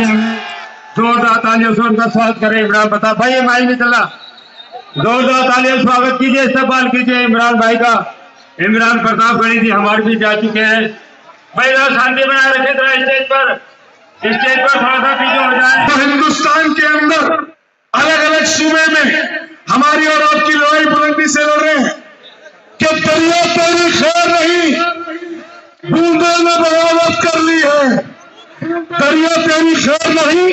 जोरदार तालियों से उनका स्वागत करें। इमरान बता भाई, ये माइक नहीं चला, जोरदार तालियों से स्वागत कीजिए, इस्तेमाल कीजिए इमरान भाई का। इमरान प्रतापगढ़ी जी हमारे भी जा चुके हैं भाई। शांति बनाए रखे थोड़ा स्टेज पर थोड़ा सा पीछे हो जाए। तो हिंदुस्तान के अंदर अलग अलग सूबे में हमारी और आपकी लड़ाई बुलंदी से लड़ रहे हैं कि दरिया तेरी खैर नहीं, बूंदे ने बगावत कर ली है। दरिया तेरी खैर नहीं,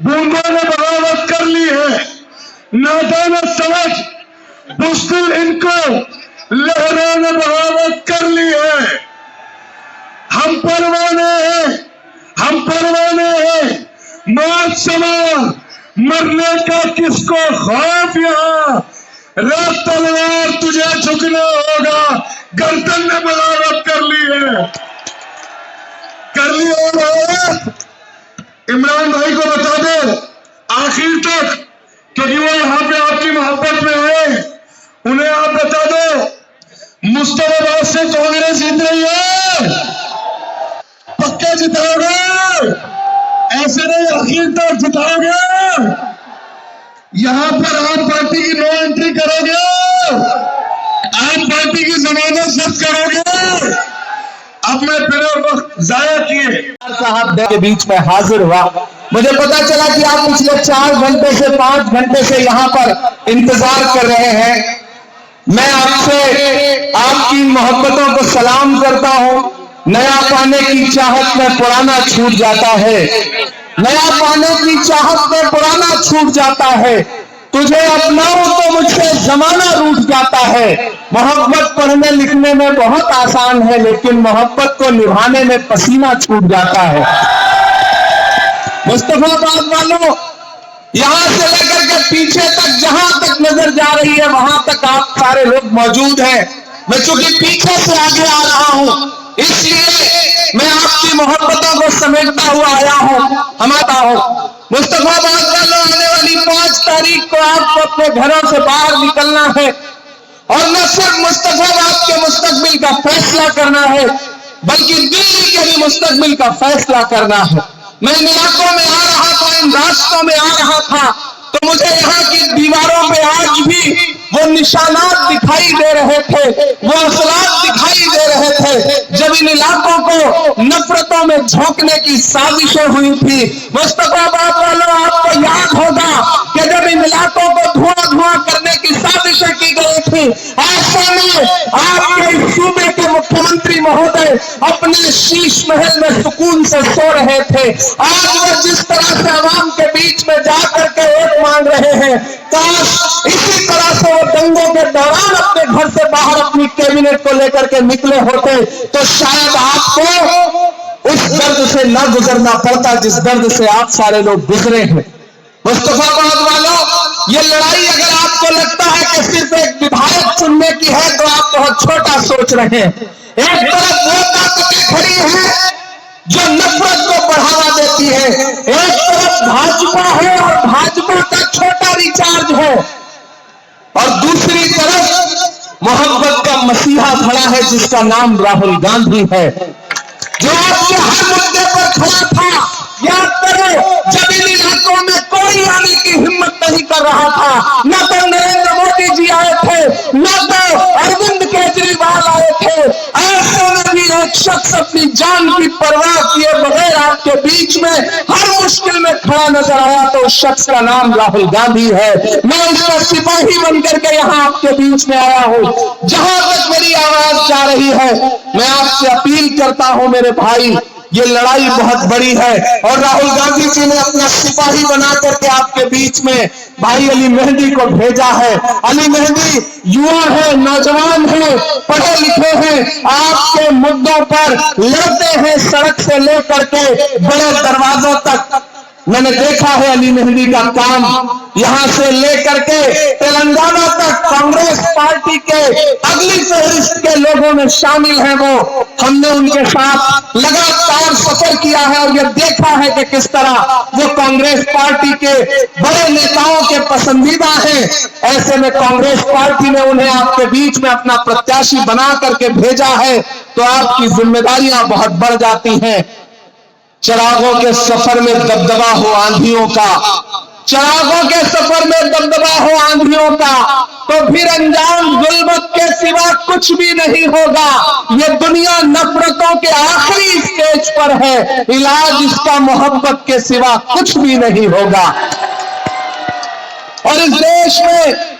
बूंदे ने बगावत कर ली है। नादान समझ बुज़दिल इनको लहरों ने बगावत कर ली है। हम परवाने हैं, हम परवाने हैं, मौत समा मरने का किसको खौफ। यहाँ रात तलवार तुझे झुकना होगा, गर्दन ने बगावत कर ली है, कर ली है। इमरान भाई को बता दो आखिर तक, क्योंकि वो यहाँ पे आपकी मोहब्बत में है, उन्हें आप बता दो मुस्तफाबाद से कांग्रेस जीत रही है, पक्का जिताओगे, ऐसे नहीं आखिर तक जिताओगे। यहां पर आप पार्टी की नो एंट्री करोगे, आप पार्टी की जमानत जब्त करोगे। अब मैं फिर वक्त जाया किए साहब के बीच में हाजिर हुआ। मुझे पता चला कि आप पिछले 4 घंटे से 5 घंटे से यहां पर इंतजार कर रहे हैं। मैं आपसे आपकी मोहब्बतों को सलाम करता हूं। नया पाने की चाहत में पुराना छूट जाता है, नया पाने की चाहत में पुराना छूट जाता है। तुझे अपनाऊं तो मुझसे जमाना रूठ जाता है। मोहब्बत पढ़ने लिखने में बहुत आसान है, लेकिन मोहब्बत को निभाने में पसीना छूट जाता है। मुस्तफाबाद वालों, यहां से लेकर के पीछे तक जहां तक नजर जा रही है वहां तक आप सारे लोग मौजूद हैं। मैं चूंकि पीछे से आगे आ रहा हूं, इसलिए मैं आपकी मोहब्बतों को समेटता हुआ आया हूं, हमारा हूं। मुस्तफाबाद वालों, आने वाली 5 तारीख को आपको अपने घरों से बाहर निकलना है और न सिर्फ मुस्तफाबाद के मुस्तकबिल का फैसला करना है, बल्कि दिल्ली के भी मुस्तकबिल का फैसला करना है। मैं इन इलाकों में आ रहा था, इन रास्तों में आ रहा था, तो मुझे यहाँ की दीवारों पे आज भी वो निशानात दिखाई दे रहे थे, वो असलात दिखाई दे रहे थे जब इन इलाकों को नफरतों में झोंकने की साजिशें हुई थी। मुस्तफाबाद वालों, आपको याद होगा कि जब इन इलाकों को धुआं धुआं करने की साजिशें की गई थी, ऐसे में आपके इस सूबे के मुख्यमंत्री महोदय अपने शीश महल में सुकून से सो रहे थे। आज वो जिस तरह से आवाम के बीच में जाकर के वोट मांग रहे हैं, काश इसी तरह से वो दंगों के दौरान अपने घर से बाहर अपनी कैबिनेट को लेकर के निकले होते तो शायद आपको उस दर्द से न गुजरना पड़ता जिस दर्द से आप सारे लोग गुजरे हैं। मुस्तफाबाद वालों, ये लड़ाई अगर आपको लगता है कि सिर्फ एक विधायक चुनने की है तो आप बहुत छोटा सोच रहे हैं। एक तरफ वो ताकतें खड़ी हैं जो नफरत को बढ़ावा देती है, एक तरफ भाजपा है और भाजपा का छोटा रिचार्ज है, और दूसरी तरफ मोहब्बत का मसीहा खड़ा है जिसका नाम राहुल गांधी है, जो आपके हर मुद्दे पर खड़ा था। याद करो, जब इन इलाकों में कोई आने की हिम्मत नहीं कर रहा था, न तो नरेंद्र मोदी जी आए थे, न तो अरविंद केजरीवाल आए थे, ऐसे में भी एक शख्स अपनी जान की परवाह किए बगैर आपके बीच में हर मुश्किल में खड़ा नजर आया, तो उस शख्स का नाम राहुल गांधी है। मैं उसका सिपाही बनकर के यहाँ आपके बीच में आया हूँ। जहां तक मेरी आवाज जा रही है, मैं आपसे अपील करता हूं मेरे भाई, ये लड़ाई बहुत बड़ी है और राहुल गांधी जी ने अपना सिपाही बना करके आपके बीच में भाई अली मेहंदी को भेजा है। अली मेहंदी युवा है, नौजवान है, पढ़े लिखे हैं, आपके मुद्दों पर लड़ते हैं सड़क से लेकर के बड़े दरवाजों तक। मैंने देखा है अली मेहंदी का काम, यहां से लेकर के तेलंगाना तक कांग्रेस पार्टी के अगली फहरिस्त के लोगों में शामिल हैं वो। हमने उनके साथ लगातार सफर किया है और ये देखा है कि किस तरह वो कांग्रेस पार्टी के बड़े नेताओं के पसंदीदा हैं। ऐसे में कांग्रेस पार्टी ने उन्हें आपके बीच में अपना प्रत्याशी बना करके भेजा है, तो आपकी जिम्मेदारियां बहुत बढ़ जाती हैं। चिरागों के सफर में दबदबा हो आंधियों का, चिरागों के सफर में दबदबा हो आंधियों का, तो फिर अंजाम जुल्मत के सिवा कुछ भी नहीं होगा। ये दुनिया नफरतों के आखिरी स्टेज पर है, इलाज इसका मोहब्बत के सिवा कुछ भी नहीं होगा। और इस देश में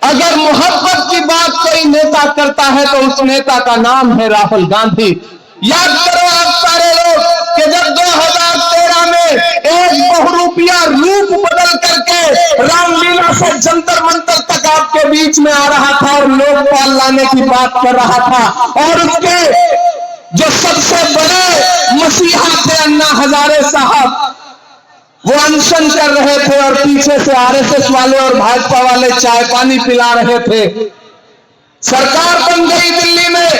अगर मोहब्बत की बात कोई नेता करता है तो उस नेता का नाम है राहुल गांधी। याद करो आप सारे लोग कि जब 2013 में एक बहुरूपिया रूप बदल करके रामलीला से जंतर मंतर तक आपके बीच में आ रहा था और लोकपाल लाने की बात कर रहा था, और उसके जो सबसे बड़े मसीहा थे अन्ना हजारे साहब, वो अनशन कर रहे थे और पीछे से आरएसएस वाले और भाजपा वाले चाय पानी पिला रहे थे। सरकार बन गई दिल्ली में,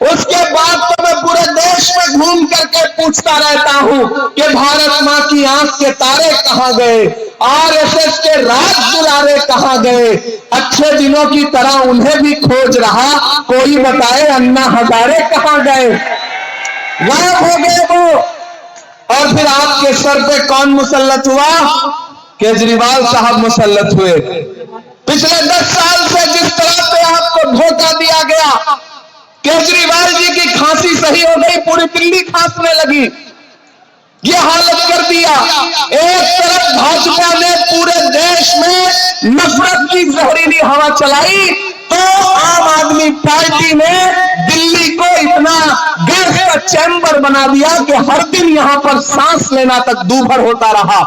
उसके बाद तो मैं पूरे देश में घूम करके पूछता रहता हूं कि भारत मां की आंख के तारे कहां गए, आरएसएस के राज दुलारे कहां गए। अच्छे दिनों की तरह उन्हें भी खोज रहा, कोई बताए अन्ना हजारे कहां गए, गायब हो गए वो। और फिर आपके सर पे कौन मुसल्लत हुआ? केजरीवाल साहब मुसल्लत हुए। पिछले 10 साल से जिस तरह से आपको धोखा दिया गया, केजरीवाल जी की खांसी सही हो गई, पूरी दिल्ली खांसने लगी, ये हालत कर दिया। एक तरफ भाजपा ने पूरे देश में नफरत की जहरीली हवा चलाई, तो आम आदमी पार्टी ने दिल्ली को इतना गैस का चैम्बर बना दिया कि हर दिन यहां पर सांस लेना तक दूभर होता रहा।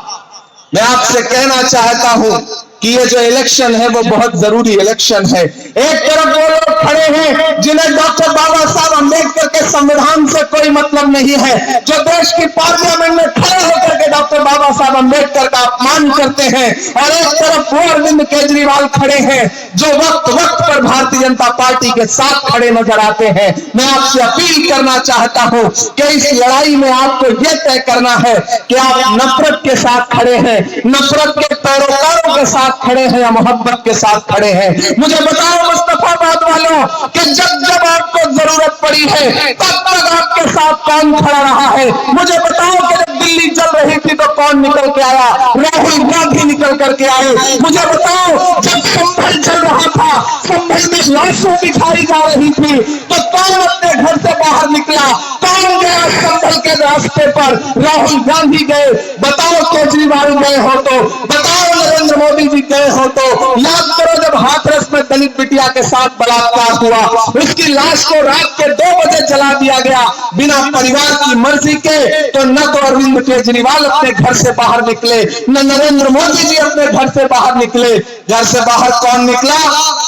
मैं आपसे कहना चाहता हूं कि ये जो इलेक्शन है वो बहुत जरूरी इलेक्शन है। एक तरफ वो लोग खड़े हैं जिन्हें डॉक्टर बाबा साहब अम्बेडकर के संविधान से कोई मतलब नहीं है, जो देश की पार्लियामेंट में खड़े होकर के डॉक्टर बाबा साहब अम्बेडकर का अपमान करते हैं, और एक तरफ वो अरविंद केजरीवाल खड़े हैं जो वक्त वक्त पर भारतीय जनता पार्टी के साथ खड़े नजर आते हैं। मैं आपसे अपील करना चाहता हूं कि इस लड़ाई में आपको यह तय करना है कि आप नफरत के साथ खड़े हैं, नफरत के पैरोकारों के साथ खड़े हैं या मोहब्बत के साथ खड़े हैं। मुझे बताओ मुस्तफाबाद वालों कि जब जब आपको जरूरत पड़ी है तब तक आपके साथ कौन खड़ा रहा है? मुझे बताओ कि जब दिल्ली चल रही थी तो कौन निकल के आया? राहुल गांधी निकल करके आए। मुझे बताओ जब संभल चल रहा था, संभल में लाशों दिखाई जा रही थी, तो कौन अपने घर से बाहर निकला? कौन गया संभल के रास्ते पर? राहुल गांधी गए। बताओ केजरीवाल गए हो तो, बताओ नरेंद्र मोदी जी गए हो तो। याद करो जब हाथरस में दलित बिटिया के साथ बलात्कार हुआ, उसकी लाश को रात के 2 बजे जला दिया गया बिना परिवार की मर्जी के, तो न तो अरविंद केजरीवाल अपने घर से बाहर निकले, न नरेंद्र मोदी जी अपने घर से बाहर निकले। घर से बाहर कौन निकला?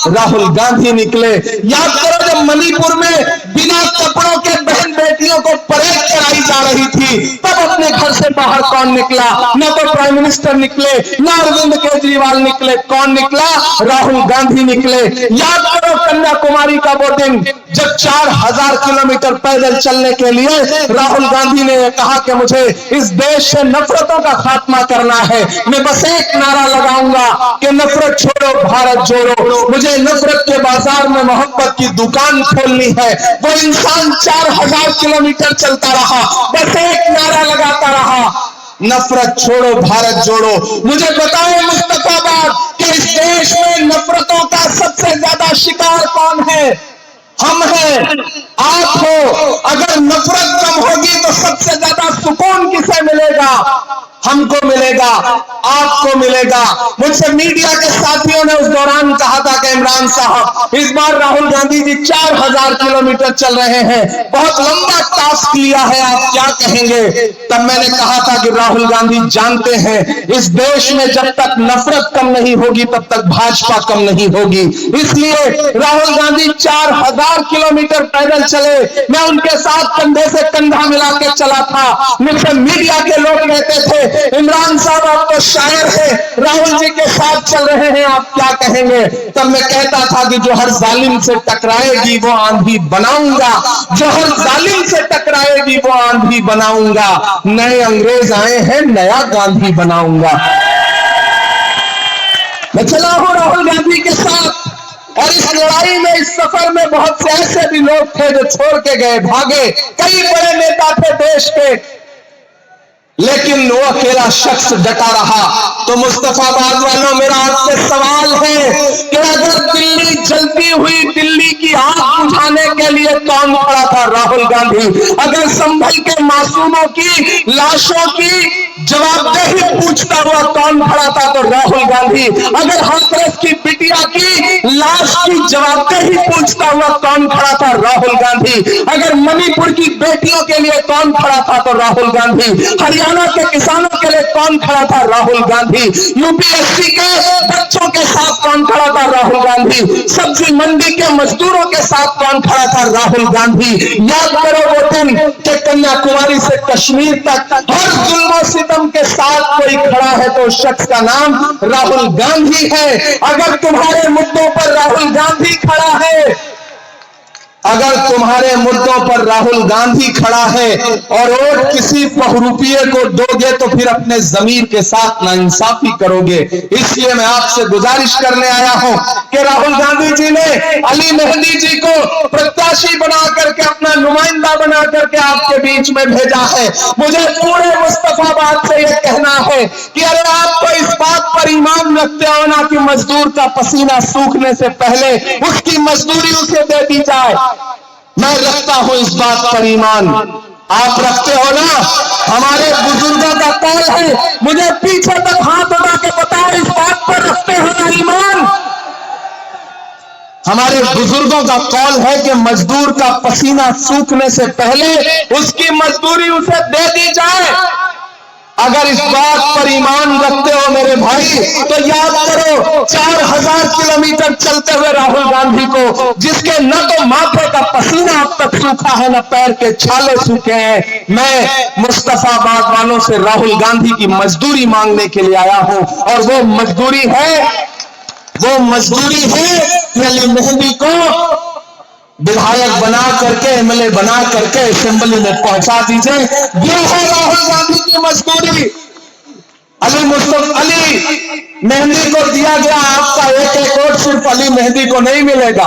राहुल गांधी निकले। याद करो जब मणिपुर में बिना कपड़ों के बहन बेटियों को परेड कराई जा रही थी, तब अपने घर से बाहर कौन निकला? न तो प्राइम मिनिस्टर निकले, न अरविंद केजरीवाल निकले। कौन निकला? राहुल गांधी निकले। याद करो कन्याकुमारी का वो दिन जब 4000 किलोमीटर पैदल चलने के लिए राहुल गांधी ने कहा कि मुझे इस देश से नफरतों का खात्मा करना है, मैं बस एक नारा लगाऊंगा कि नफरत छोड़ो भारत जोड़ो। मुझे नफरत के बाजार में मोहब्बत की दुकान खोलनी है। वो इंसान 4000 किलोमीटर चलता रहा, बस एक नारा लगाता रहा, नफरत छोड़ो भारत जोड़ो। मुझे बताओ मुस्तफाबाद कि इस देश में नफरतों का सबसे ज्यादा शिकार कौन है? हम हैं, आप हो। अगर नफरत कम होगी तो सबसे ज्यादा सुकून किसे मिलेगा? हमको मिलेगा, आपको मिलेगा। मुझसे मीडिया के साथियों ने उस दौरान कहा था कि इमरान साहब इस बार राहुल गांधी जी 4000 किलोमीटर चल रहे हैं, बहुत लंबा टास्क लिया है, आप क्या कहेंगे? तब मैंने कहा था कि राहुल गांधी जानते हैं इस देश में जब तक नफरत कम नहीं होगी तब तक भाजपा कम नहीं होगी। इसलिए राहुल गांधी 4000 किलोमीटर पैदल चले, मैं उनके साथ कंधे से कंधा मिला के चला था। मुझसे मीडिया के लोग कहते थे इमरान साहब आप तो शायर है, राहुल जी के साथ चल रहे हैं, आप क्या कहेंगे? तब मैं कहता था कि जो हर जालिम से टकराएगी वो आंधी बनाऊंगा, जो हर जालिम से टकराएगी वो आंधी बनाऊंगा। नए अंग्रेज आए हैं, नया गांधी बनाऊंगा। मैं चला हूं राहुल गांधी के साथ, और इस लड़ाई में, इस सफर में बहुत से ऐसे भी लोग थे जो छोड़ के गए, भागे। कई बड़े नेता थे देश के, लेकिन वो अकेला शख्स डटा रहा। तो मुस्तफाबाद वालों, मेरा आपसे सवाल है कि अगर दिल्ली जलती हुई दिल्ली की आग बुझाने के लिए कौन खड़ा था? राहुल गांधी। अगर संभल के मासूमों की लाशों की जवाबदेही पूछता हुआ कौन खड़ा था? तो राहुल गांधी। अगर हाथरस की बिटिया की लाश की जवाबदेही पूछता हुआ कौन खड़ा था? राहुल गांधी। अगर मणिपुर की बेटियों के लिए कौन खड़ा था? तो राहुल गांधी। हरियाणा के किसानों के लिए कौन खड़ा था? राहुल गांधी। यूपीएससी के बच्चों के साथ कौन खड़ा था? राहुल गांधी। सब्जी मंडी के मजदूरों के साथ कौन खड़ा था? राहुल गांधी। याद करो वो दिन कि कन्याकुमारी से कश्मीर तक हर जुल्म सितम के साथ कोई खड़ा है तो उस शख्स का नाम राहुल गांधी है। अगर तुम्हारे मुद्दों पर राहुल गांधी खड़ा है, अगर तुम्हारे मुद्दों पर राहुल गांधी खड़ा है और वोट किसी बहुरूपिये को दोगे तो फिर अपने जमीर के साथ नाइंसाफी करोगे। इसलिए मैं आपसे गुजारिश करने आया हूं कि राहुल गांधी जी ने अली मेहंदी जी को प्रत्याशी बना करके, अपना नुमाइंदा बना करके आपके बीच में भेजा है। मुझे पूरे मुस्तफाबाद से यह कहना है कि अरे आपको इस बात पर ईमान रखते हो ना कि मजदूर का पसीना सूखने से पहले उसकी मजदूरी उसे दे दी जाए। मैं रखता हूं इस बात पर ईमान, आप रखते हो ना? हमारे बुजुर्गों का कौल है, मुझे पीछे तक हाथ उठा के बताओ, इस बात पर रखते हो ना ईमान? हमारे बुजुर्गों का कौल है कि मजदूर का पसीना सूखने से पहले उसकी मजदूरी उसे दे दी जाए। अगर इस बात पर ईमान रखते हो मेरे भाई, तो याद करो 4000 किलोमीटर चलते हुए राहुल गांधी को, जिसके न तो माथे का पसीना अब तक सूखा है, न पैर के छाले सूखे हैं, मैं मुस्तफाबाद वालों से राहुल गांधी की मजदूरी मांगने के लिए आया हूं। और वो मजदूरी है कि अली मेहंदी को विधायक बना करके, एमएलए बना करके असेंबली में पहुंचा दीजिए। ये है राहुल गांधी की मजबूरी। अली मेहंदी को दिया गया आपका एक वोट सिर्फ अली मेहंदी को नहीं मिलेगा,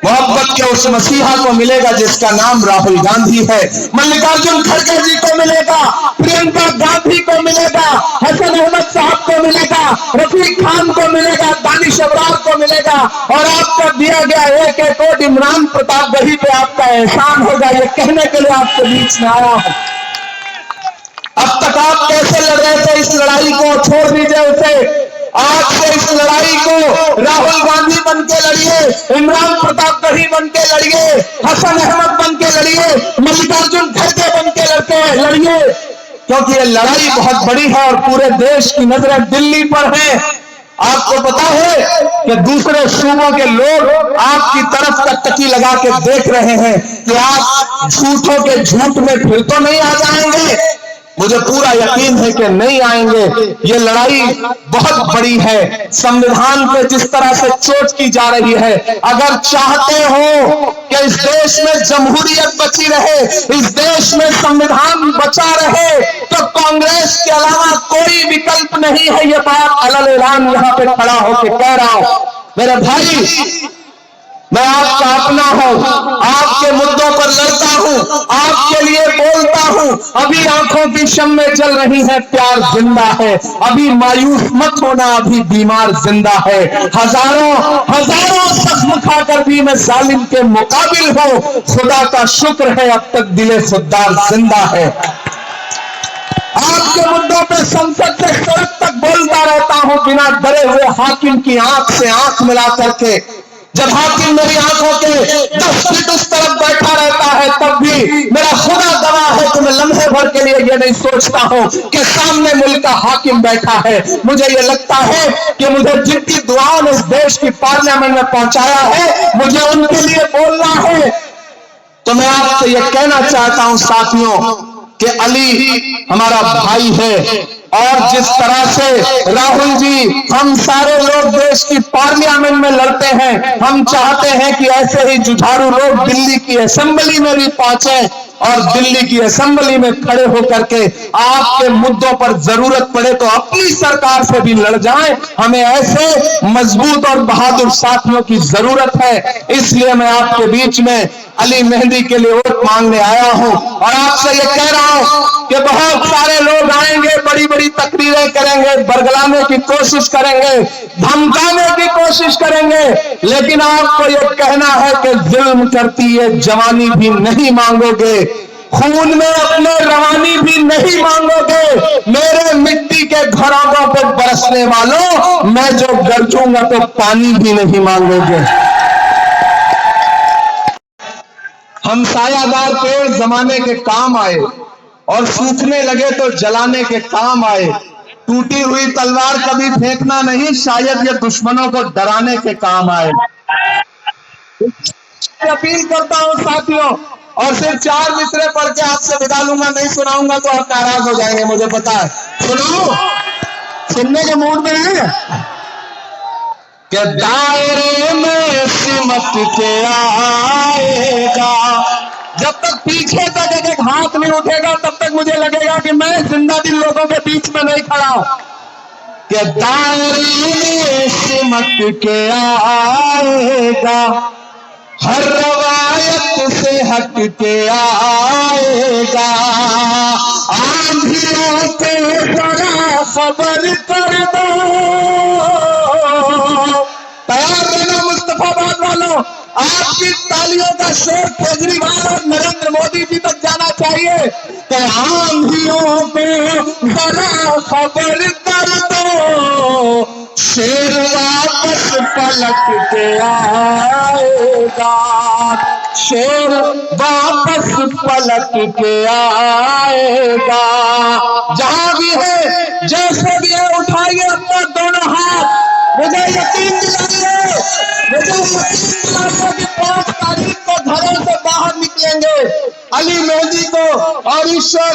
मोहब्बत के उस मसीहा को मिलेगा जिसका नाम राहुल गांधी है। मल्लिकार्जुन खड़गे जी को मिलेगा, प्रियंका गांधी को मिलेगा, हसन अहमद साहब को मिलेगा, रफीक खान को मिलेगा, दानिश अबरार को मिलेगा। और आपको दिया गया एक वोट इमरान प्रताप, वही पे आपका एहसान होगा। ये कहने के लिए आपके बीच में आया हूं। अब तक आप कैसे लड़ रहे थे इस लड़ाई को, छोड़ दीजिए उसे। आज से इस लड़ाई को राहुल गांधी बन के लड़िए, इमरान प्रताप गढ़ी बन के लड़िए, हसन अहमद बन के लड़िए, मल्लिकार्जुन खड़गे बन के लड़िए, क्योंकि ये लड़ाई बहुत बड़ी है और पूरे देश की नजरें दिल्ली पर है। आपको पता है कि दूसरे सूबों के लोग आपकी तरफ टकटकी लगा के देख रहे हैं कि आप झूठों के झूठ में फिर तो नहीं आ जाएंगे। मुझे पूरा यकीन है कि नहीं आएंगे। ये लड़ाई बहुत बड़ी है। संविधान पे जिस तरह से चोट की जा रही है, अगर चाहते हो कि इस देश में जमहूरियत बची रहे, इस देश में संविधान बचा रहे, तो कांग्रेस के अलावा कोई विकल्प नहीं है। ये बात अलग ऐलान यहां पे खड़ा होकर कह रहा हूं। मेरे भाई, मैं आपका अपना हूं, आपके मुद्दों पर लड़ता हूं, आपके लिए बोलता हूं। अभी आंखों की शम्में जल रही हैं, प्यार जिंदा है। अभी मायूस मत होना, अभी बीमार जिंदा है। हजारों जख्म खाकर भी मैं जालिम के मुकाबिल हूं। खुदा का शुक्र है अब तक दिले खुददार जिंदा है। आपके मुद्दों पर संसद से सड़क तक बोलता रहता हूं, बिना डरे हुए हाकिम की आंख से आंख मिला करके। जब हाकिम मेरी आंखों के 10 फीट उस तरफ बैठा रहता है, तब भी मेरा खुदा गवाह है कि मैं लम्हे भर के लिए ये नहीं सोचता हूं कि सामने मुल्क का हाकिम बैठा है। मुझे ये लगता है कि मुझे जिनकी दुआओं ने इस देश की पार्लियामेंट में पहुंचाया है, मुझे उनके लिए बोलना है। तो मैं आपसे ये कहना चाहता हूं साथियों कि अली हमारा भाई है, और जिस तरह से राहुल जी हम सारे लोग लोग देश की पार्लियामेंट में लड़ते हैं, हम चाहते हैं कि ऐसे ही जुझारू लोग दिल्ली की असेंबली में भी पहुंचे और दिल्ली की असेंबली में खड़े होकर के आपके मुद्दों पर जरूरत पड़े तो अपनी सरकार से भी लड़ जाएं। हमें ऐसे मजबूत और बहादुर साथियों की जरूरत है। इसलिए मैं आपके बीच में अली मेहंदी के लिए वोट मांगने आया हूं और आपसे ये कह रहा हूं कि बहुत सारे लोग आएंगे, बड़ी बड़ी तकरीरें करेंगे, बरगलाने की कोशिश करेंगे, धमकाने की कोशिश करेंगे, लेकिन आपको ये कहना है कि जुल्म करती है जवानी भी नहीं मांगोगे, खून में अपने रवानी भी नहीं मांगोगे। मेरे मिट्टी के घरों पर बरसने वालों, मैं जो गरजूंगा तो पानी भी नहीं मांगोगे। हम सायादार पेड़ जमाने के काम आए और सूखने लगे तो जलाने के काम आए। टूटी हुई तलवार कभी फेंकना नहीं, शायद ये दुश्मनों को डराने के काम आए। अपील करता हूं साथियों, और सिर्फ 4 मिसरे पढ़ के आपसे विदा लूंगा, नहीं सुनाऊंगा तो आप नाराज हो जाएंगे, मुझे पता है। सुनाओ, सुनने के मूड में है कि दायरे में सिमट के आएगा, जब तक पीछे तक एक हाथ नहीं उठेगा तब तक मुझे लगेगा कि मैं जिंदा दिल लोगों के बीच में नहीं खड़ा हूं। कि दायरे में सिमट के आएगा, हर रवायत से हट के आएगा, आंधियों के जरा खबर कर दो। तैयार रहना मुस्तफाबाद वालों, आपकी तालियों का शोर केजरीवाल और नरेंद्र मोदी जी तक जाना चाहिए कि आंधियों पे जरा खबर कर दो, शेर वापस पलट के आएगा, शेर वापस पलट के आएगा। जहां भी है, जैसे भी है, उठाइए अपना दोनों हाथ, मुझे यकीन दिलाइए, मुझे यकीन दिलाइए कि 5 तारीख को घरों से बाहर निकलेंगे, अली मेहंदी को और ईश्वर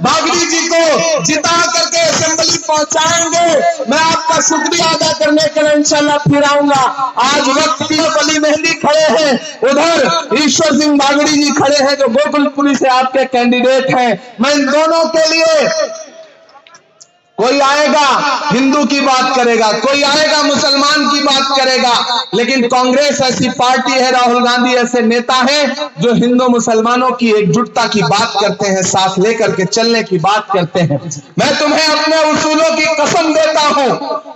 बागड़ी जी को जिता करके असेंबली पहुंचाएंगे। मैं आपका शुक्रिया अदा करने के लिए इंशाल्लाह फिर आऊंगा। आज वक्त की अली मेहंदी खड़े हैं, उधर ईश्वर सिंह बागड़ी जी खड़े हैं जो गोकुलपुरी से आपके कैंडिडेट हैं। मैं इन दोनों के लिए, कोई आएगा हिंदू की बात करेगा, कोई आएगा मुसलमान की बात करेगा, लेकिन कांग्रेस ऐसी पार्टी है, राहुल गांधी ऐसे नेता हैं जो हिंदू मुसलमानों की एकजुटता की बात करते हैं, साथ लेकर के चलने की बात करते हैं। मैं तुम्हें अपने उसूलों की कसम देता हूं,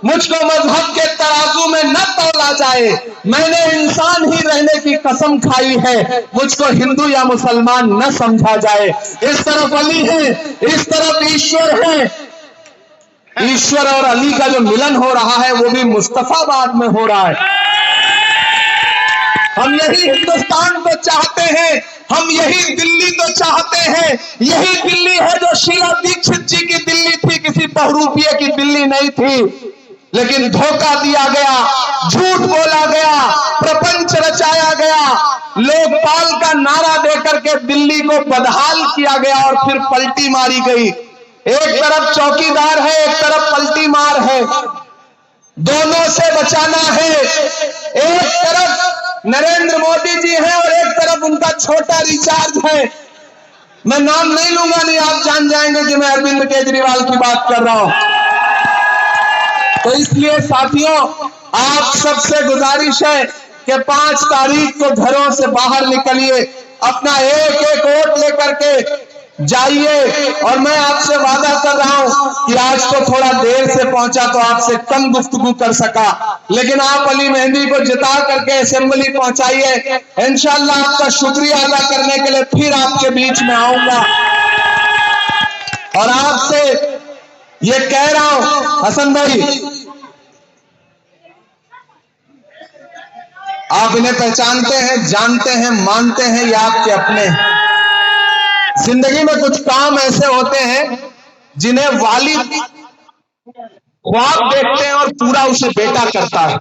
मुझको मजहब के तराजू में न तौला जाए, मैंने इंसान ही रहने की कसम खाई है, मुझको हिंदू या मुसलमान न समझा जाए। इस तरफ अली है, इस तरफ ईश्वर है। ईश्वर और अली का जो मिलन हो रहा है वो भी मुस्तफाबाद में हो रहा है। हम यही हिंदुस्तान को चाहते हैं, हम यही दिल्ली को चाहते हैं। यही दिल्ली है जो शीला दीक्षित जी की दिल्ली थी, किसी बहुरूपिये की दिल्ली नहीं थी। लेकिन धोखा दिया गया, झूठ बोला गया, प्रपंच रचाया गया, लोकपाल का नारा देकर के दिल्ली को बदहाल किया गया और फिर पलटी मारी गई। एक तरफ चौकीदार है, एक तरफ पलटी मार है, दोनों से बचाना है। एक तरफ नरेंद्र मोदी जी हैं और एक तरफ उनका छोटा रिचार्ज है। मैं नाम नहीं लूंगा, नहीं आप जान जाएंगे कि मैं अरविंद केजरीवाल की बात कर रहा हूं। तो इसलिए साथियों, आप सबसे गुजारिश है कि 5 तारीख को घरों से बाहर निकलिए, अपना एक एक वोट लेकर के जाइए। और मैं आपसे वादा कर रहा हूं कि आज तो थोड़ा देर से पहुंचा तो आपसे कम गुफ्तगू कर सका, लेकिन आप अली मेहंदी को जिता करके असेंबली पहुंचाइए। इंशाल्लाह आपका शुक्रिया अदा करने के लिए फिर आपके बीच में आऊंगा। और आपसे ये कह रहा हूं, हसन भाई, आप इन्हें पहचानते हैं, जानते हैं, मानते हैं, या आपके अपने हैं। जिंदगी में कुछ काम ऐसे होते हैं जिन्हें वालिद ख्वाब देखते हैं और पूरा उसे बेटा करता है।